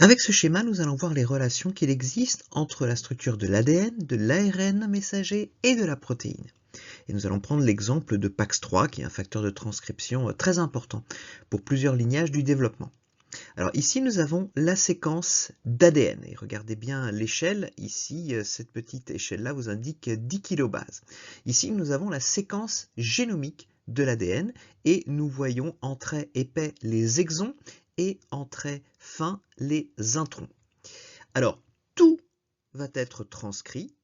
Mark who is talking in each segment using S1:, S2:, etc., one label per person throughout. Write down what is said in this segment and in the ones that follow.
S1: Avec ce schéma, nous allons voir les relations qu'il existe entre la structure de l'ADN, de l'ARN messager et de la protéine. Et nous allons prendre l'exemple de PAX3, qui est un facteur de transcription très important pour plusieurs lignages du développement. Alors ici, nous avons la séquence d'ADN. Et regardez bien l'échelle. Ici, cette petite échelle-là vous indique 10 kilobases. Ici, nous avons la séquence génomique de l'ADN et nous voyons en trait épais les exons et en trait fin les introns. Alors, tout va être transcrit,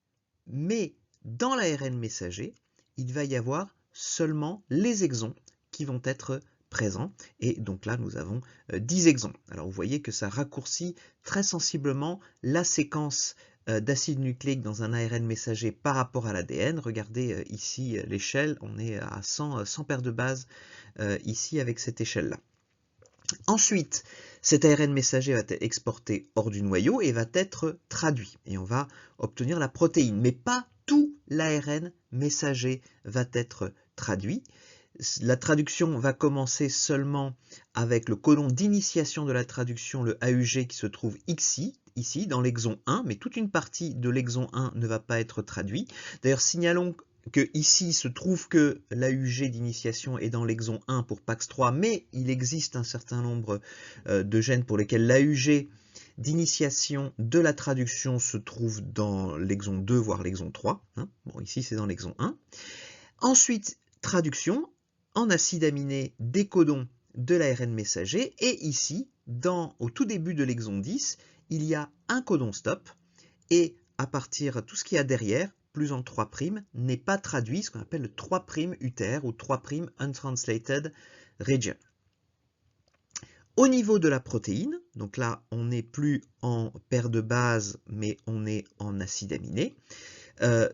S1: mais dans l'ARN messager, il va y avoir seulement les exons qui vont être présents. Et donc là, nous avons 10 exons. Alors vous voyez que ça raccourcit très sensiblement la séquence d'acide nucléique dans un ARN messager par rapport à l'ADN. Regardez ici l'échelle, on est à 100 paires de bases ici avec cette échelle-là. Ensuite, cet ARN messager va être exporté hors du noyau et va être traduit. Et on va obtenir la protéine. Mais pas tout l'ARN messager va être traduit. La traduction va commencer seulement avec le codon d'initiation de la traduction, le AUG, qui se trouve ici dans l'exon 1, mais toute une partie de l'exon 1 ne va pas être traduit. D'ailleurs, signalons que ici se trouve que l'AUG d'initiation est dans l'exon 1 pour PAX3, mais il existe un certain nombre de gènes pour lesquels l'AUG d'initiation de la traduction se trouve dans l'exon 2, voire l'exon 3. Bon, ici c'est dans l'exon 1. Ensuite, traduction en acide aminé des codons de l'ARN messager. Et ici, au tout début de l'exon 10, il y a un codon stop. Et à partir, tout ce qu'il y a derrière, plus en 3' n'est pas traduit, ce qu'on appelle le 3' UTR ou 3' untranslated region. Au niveau de la protéine, donc là on n'est plus en paire de bases, mais on est en acide aminé.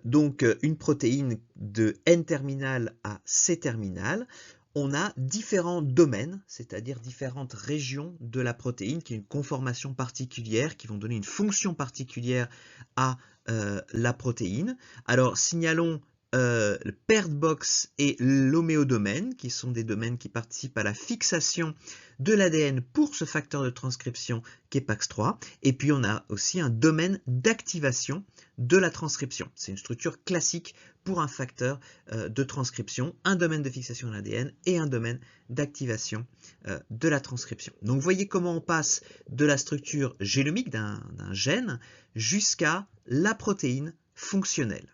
S1: Donc une protéine de N-terminal à C-terminal, on a différents domaines, c'est-à-dire différentes régions de la protéine qui ont une conformation particulière, qui vont donner une fonction particulière à la protéine. Alors signalons le paired box et l'homéodomaine, qui sont des domaines qui participent à la fixation de l'ADN pour ce facteur de transcription qui est PAX3. Et puis on a aussi un domaine d'activation de la transcription. C'est une structure classique pour un facteur de transcription, un domaine de fixation de l'ADN et un domaine d'activation de la transcription. Donc vous voyez comment on passe de la structure génomique d'un gène jusqu'à la protéine fonctionnelle.